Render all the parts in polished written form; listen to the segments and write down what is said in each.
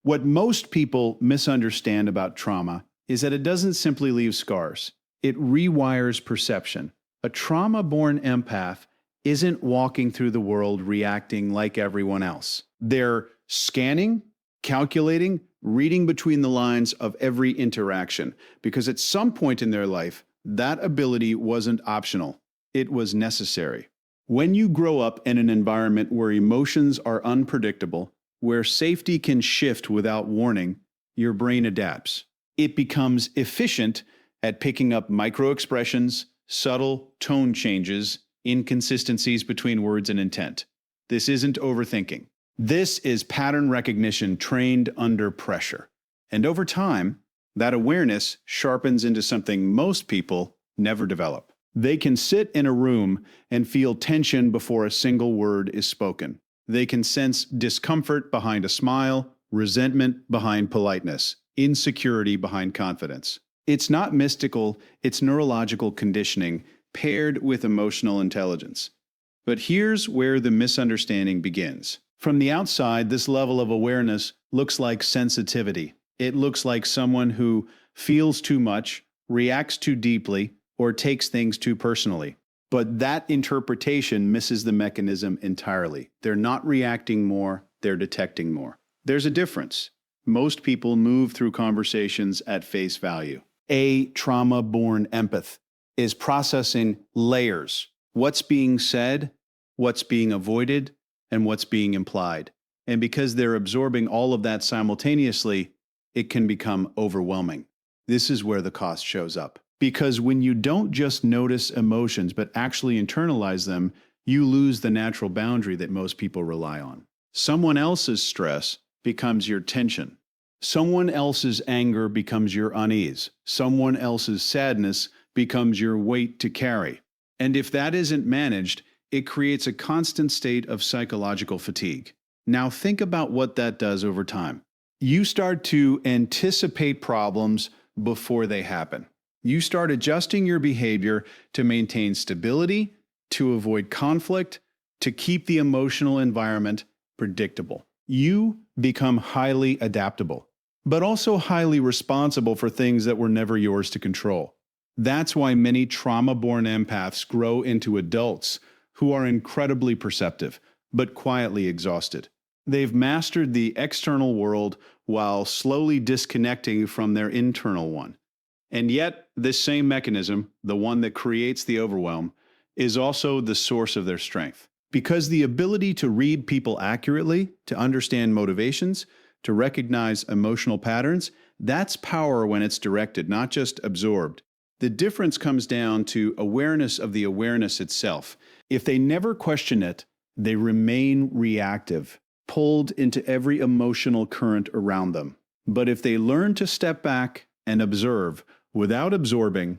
What most people misunderstand about trauma is that it doesn't simply leave scars, it rewires perception. A trauma-born empath isn't walking through the world reacting like everyone else. They're scanning, calculating, reading between the lines of every interaction, because at some point in their life, that ability wasn't optional, it was necessary. When you grow up in an environment where emotions are unpredictable, where safety can shift without warning, your brain adapts. It becomes efficient at picking up micro-expressions, subtle tone changes, inconsistencies between words and intent. This isn't overthinking. This is pattern recognition trained under pressure. And over time, that awareness sharpens into something most people never develop. They can sit in a room and feel tension before a single word is spoken. They can sense discomfort behind a smile, resentment behind politeness, insecurity behind confidence. It's not mystical, it's neurological conditioning paired with emotional intelligence. But here's where the misunderstanding begins. From the outside, this level of awareness looks like sensitivity. It looks like someone who feels too much, reacts too deeply, or takes things too personally. But that interpretation misses the mechanism entirely. They're not reacting more, they're detecting more. There's a difference. Most people move through conversations at face value. A trauma-born empath is processing layers. What's being said, what's being avoided, and what's being implied. And because they're absorbing all of that simultaneously, it can become overwhelming. This is where the cost shows up. Because when you don't just notice emotions, but actually internalize them, you lose the natural boundary that most people rely on. Someone else's stress becomes your tension. Someone else's anger becomes your unease. Someone else's sadness becomes your weight to carry. And if that isn't managed, it creates a constant state of psychological fatigue. Now think about what that does over time. You start to anticipate problems before they happen. You start adjusting your behavior to maintain stability, to avoid conflict, to keep the emotional environment predictable. You become highly adaptable, but also highly responsible for things that were never yours to control. That's why many trauma-born empaths grow into adults who are incredibly perceptive, but quietly exhausted. They've mastered the external world while slowly disconnecting from their internal one. And yet, this same mechanism, the one that creates the overwhelm, is also the source of their strength. Because the ability to read people accurately, to understand motivations, to recognize emotional patterns, that's power when it's directed, not just absorbed. The difference comes down to awareness of the awareness itself. If they never question it, they remain reactive, pulled into every emotional current around them. But if they learn to step back and observe without absorbing,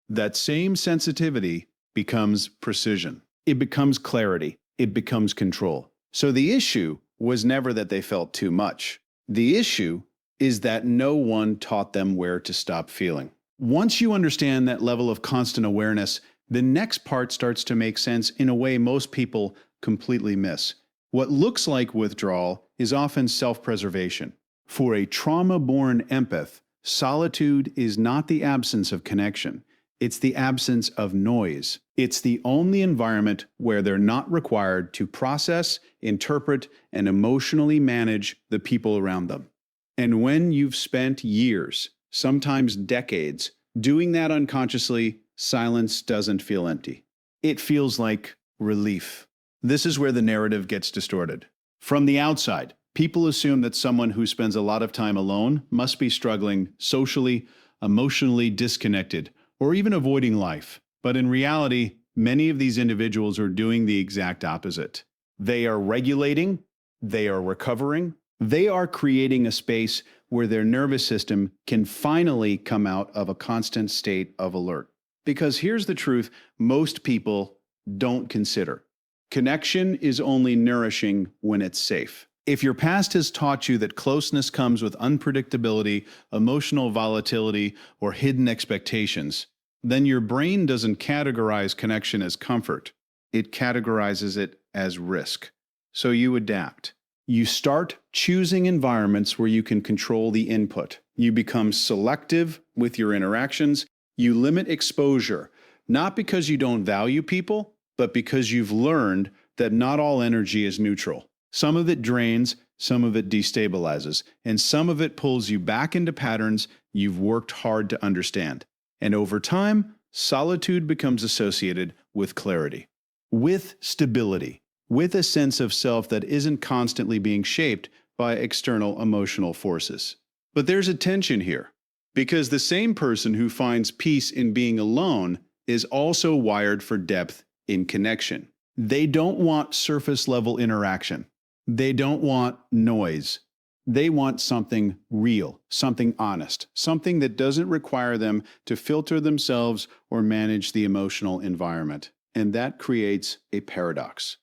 that same sensitivity becomes precision. It becomes clarity. It becomes control. So the issue was never that they felt too much. The issue is that no one taught them where to stop feeling. Once you understand that level of constant awareness, the next part starts to make sense in a way most people completely miss. What looks like withdrawal is often self-preservation. For a trauma-born empath, solitude is not the absence of connection. It's the absence of noise. It's the only environment where they're not required to process, interpret, and emotionally manage the people around them. And when you've spent years, sometimes decades, doing that unconsciously, silence doesn't feel empty. It feels like relief. This is where the narrative gets distorted. From the outside, people assume that someone who spends a lot of time alone must be struggling socially, emotionally disconnected, or even avoiding life. But in reality, many of these individuals are doing the exact opposite. They are regulating, they are recovering, they are creating a space where their nervous system can finally come out of a constant state of alert. Because here's the truth most people don't consider. Connection is only nourishing when it's safe. If your past has taught you that closeness comes with unpredictability, emotional volatility, or hidden expectations, then your brain doesn't categorize connection as comfort. It categorizes it as risk. So you adapt. You start choosing environments where you can control the input. You become selective with your interactions. You limit exposure, not because you don't value people, but because you've learned that not all energy is neutral. Some of it drains, some of it destabilizes, and some of it pulls you back into patterns you've worked hard to understand. And over time, solitude becomes associated with clarity, with stability, with a sense of self that isn't constantly being shaped by external emotional forces. But there's a tension here, because the same person who finds peace in being alone is also wired for depth in connection. They don't want surface level interaction. They don't want noise. They want something real, something honest, something that doesn't require them to filter themselves or manage the emotional environment. And that creates a paradox.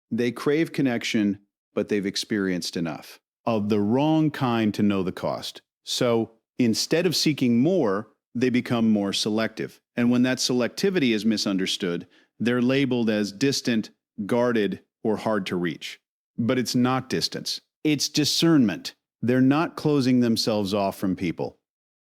They crave connection, but they've experienced enough of the wrong kind to know the cost. So instead of seeking more, they become more selective. And when that selectivity is misunderstood, they're labeled as distant, guarded, or hard to reach. But it's not distance. It's discernment. They're not closing themselves off from people.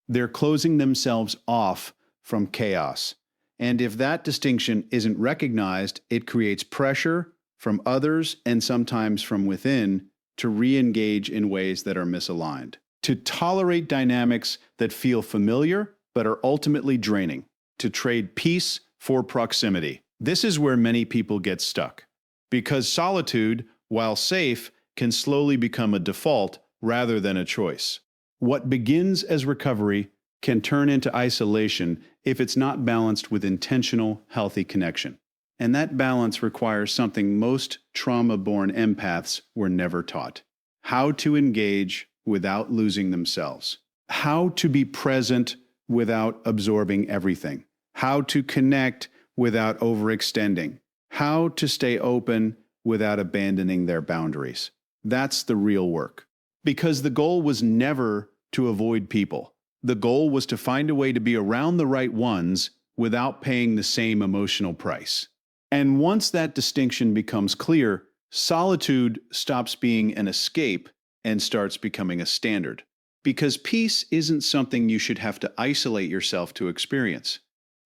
They're closing themselves off from chaos. And if that distinction isn't recognized, it creates pressure from others and sometimes from within to re-engage in ways that are misaligned, to tolerate dynamics that feel familiar but are ultimately draining, to trade peace for proximity. This is where many people get stuck, because solitude, while safe, can slowly become a default rather than a choice. What begins as recovery can turn into isolation if it's not balanced with intentional, healthy connection. And that balance requires something most trauma-born empaths were never taught: how to engage without losing themselves, how to be present without absorbing everything, how to connect without overextending, how to stay open without abandoning their boundaries. That's the real work. Because the goal was never to avoid people. The goal was to find a way to be around the right ones without paying the same emotional price. And once that distinction becomes clear, solitude stops being an escape and starts becoming a standard. Because peace isn't something you should have to isolate yourself to experience.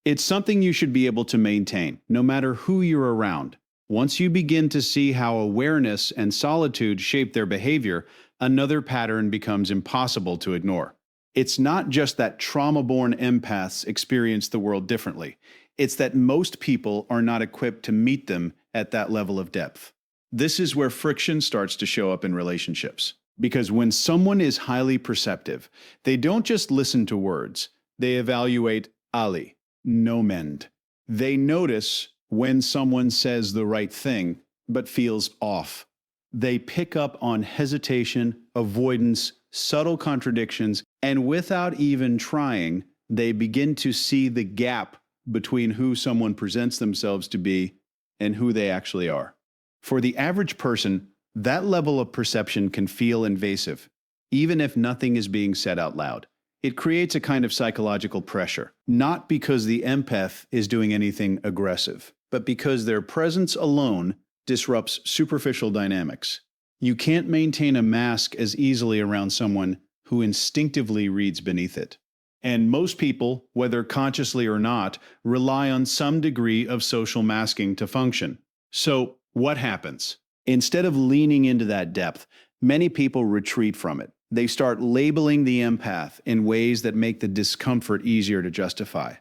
It's something you should be able to maintain, no matter who you're around. Once you begin to see how awareness and solitude shape their behavior, another pattern becomes impossible to ignore. It's not just that trauma-born empaths experience the world differently. It's that most people are not equipped to meet them at that level of depth. This is where friction starts to show up in relationships. Because when someone is highly perceptive, they don't just listen to words. They evaluate Ali, no mend. They notice when someone says the right thing, but feels off. They pick up on hesitation, avoidance, subtle contradictions, and without even trying, they begin to see the gap between who someone presents themselves to be and who they actually are. For the average person, that level of perception can feel invasive, even if nothing is being said out loud. It creates a kind of psychological pressure, not because the empath is doing anything aggressive, but because their presence alone disrupts superficial dynamics. You can't maintain a mask as easily around someone who instinctively reads beneath it. And most people, whether consciously or not, rely on some degree of social masking to function. So, what happens? Instead of leaning into that depth, many people retreat from it. They start labeling the empath in ways that make the discomfort easier to justify.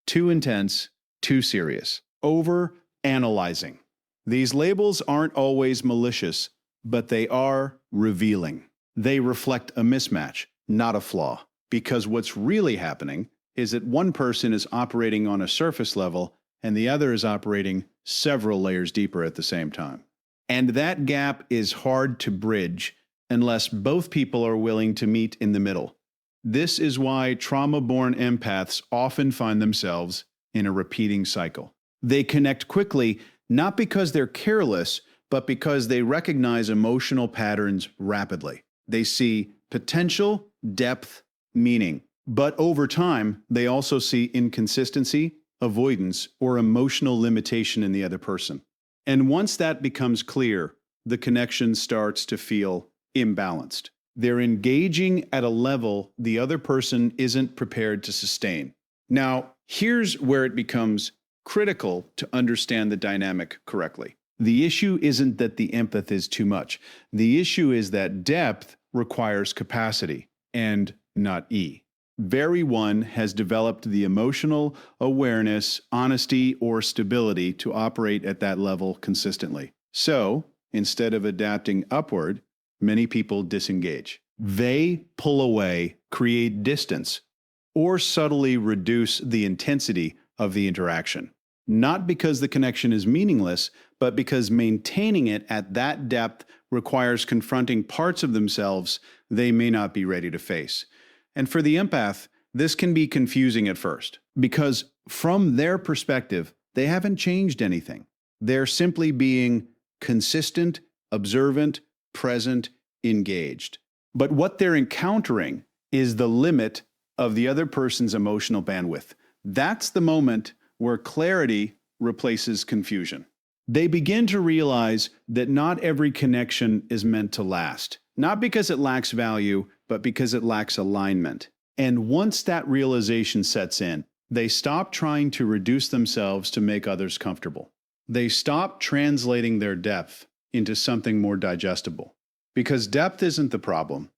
Too intense, too serious. Over-analyzing. These labels aren't always malicious, but they are revealing. They reflect a mismatch, not a flaw. Because what's really happening is that one person is operating on a surface level and the other is operating several layers deeper at the same time. And that gap is hard to bridge unless both people are willing to meet in the middle. This is why trauma-born empaths often find themselves in a repeating cycle. They connect quickly, not because they're careless, but because they recognize emotional patterns rapidly. They see potential, depth, meaning. But over time, they also see inconsistency, avoidance, or emotional limitation in the other person. And once that becomes clear, the connection starts to feel imbalanced. They're engaging at a level the other person isn't prepared to sustain. Now, here's where it becomes critical to understand the dynamic correctly. The issue isn't that the empath is too much. The issue is that depth requires capacity and not E. Very one has developed the emotional awareness, honesty, or stability to operate at that level consistently. So, instead of adapting upward, many people disengage. They pull away, create distance, or subtly reduce the intensity of the interaction. Not because the connection is meaningless, but because maintaining it at that depth requires confronting parts of themselves they may not be ready to face. And for the empath, this can be confusing at first, because from their perspective, they haven't changed anything. They're simply being consistent, observant, present, engaged. But what they're encountering is the limit of the other person's emotional bandwidth. That's the moment where clarity replaces confusion. They begin to realize that not every connection is meant to last, not because it lacks value, but because it lacks alignment. And once that realization sets in, they stop trying to reduce themselves to make others comfortable. They stop translating their depth into something more digestible. Because depth isn't the problem,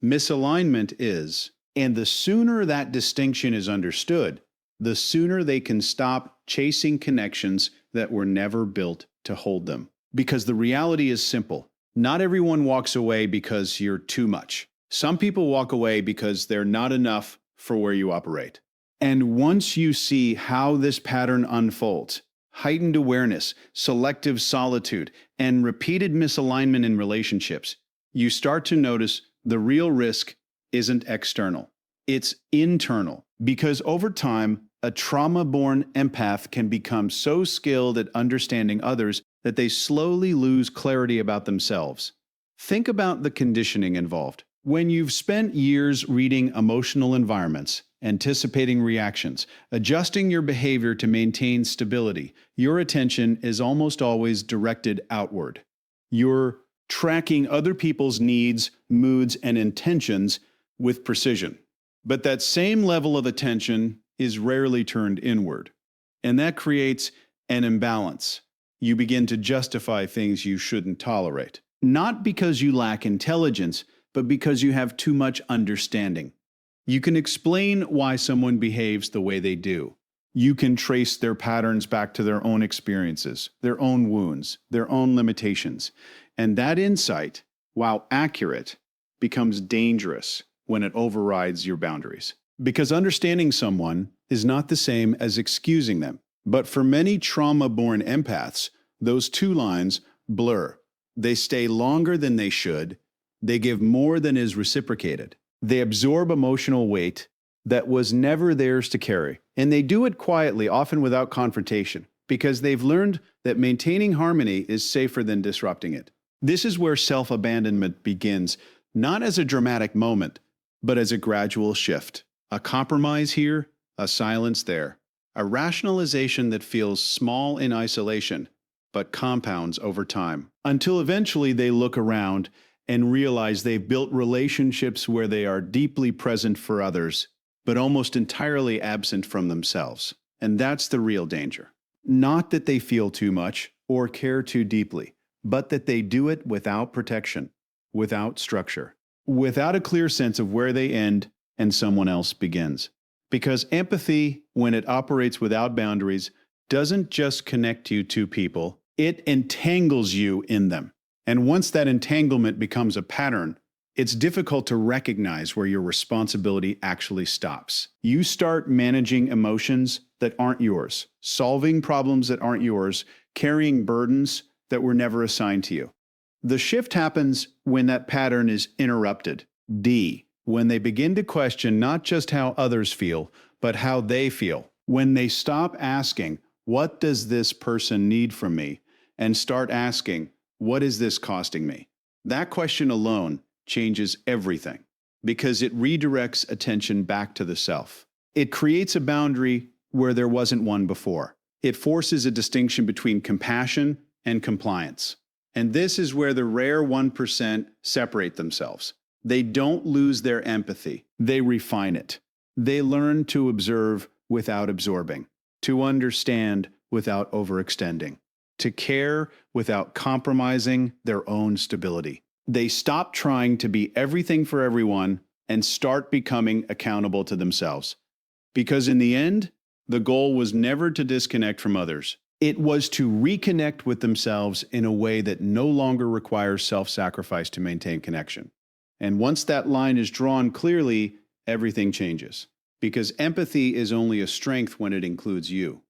misalignment is. And the sooner that distinction is understood, the sooner they can stop chasing connections that were never built to hold them. Because the reality is simple. Not everyone walks away because you're too much. Some people walk away because they're not enough for where you operate. And once you see how this pattern unfolds, heightened awareness, selective solitude, and repeated misalignment in relationships, you start to notice the real risk isn't external. It's internal. Because over time, a trauma-born empath can become so skilled at understanding others that they slowly lose clarity about themselves. Think about the conditioning involved. When you've spent years reading emotional environments, anticipating reactions, adjusting your behavior to maintain stability, your attention is almost always directed outward. You're tracking other people's needs, moods, and intentions with precision. But that same level of attention is rarely turned inward. And that creates an imbalance. You begin to justify things you shouldn't tolerate. Not because you lack intelligence, but because you have too much understanding. You can explain why someone behaves the way they do. You can trace their patterns back to their own experiences, their own wounds, their own limitations. And that insight, while accurate, becomes dangerous when it overrides your boundaries. Because understanding someone is not the same as excusing them. But for many trauma-born empaths, those two lines blur. They stay longer than they should. They give more than is reciprocated. They absorb emotional weight that was never theirs to carry. And they do it quietly, often without confrontation, because they've learned that maintaining harmony is safer than disrupting it. This is where self-abandonment begins, not as a dramatic moment, but as a gradual shift. A compromise here, a silence there. A rationalization that feels small in isolation, but compounds over time. Until eventually they look around and realize they've built relationships where they are deeply present for others, but almost entirely absent from themselves. And that's the real danger. Not that they feel too much or care too deeply, but that they do it without protection, without structure, without a clear sense of where they end and someone else begins. Because empathy, when it operates without boundaries, doesn't just connect you to people, it entangles you in them. And once that entanglement becomes a pattern, it's difficult to recognize where your responsibility actually stops. You start managing emotions that aren't yours, solving problems that aren't yours, carrying burdens that were never assigned to you. The shift happens when that pattern is interrupted. D. When they begin to question not just how others feel, but how they feel. When they stop asking, what does this person need from me? And start asking, what is this costing me? That question alone changes everything, because it redirects attention back to the self. It creates a boundary where there wasn't one before. It forces a distinction between compassion and compliance. And this is where the rare 1% separate themselves. They don't lose their empathy, they refine it. They learn to observe without absorbing, to understand without overextending, to care without compromising their own stability. They stop trying to be everything for everyone and start becoming accountable to themselves. Because in the end, the goal was never to disconnect from others. It was to reconnect with themselves in a way that no longer requires self-sacrifice to maintain connection. And once that line is drawn clearly, everything changes. Because empathy is only a strength when it includes you.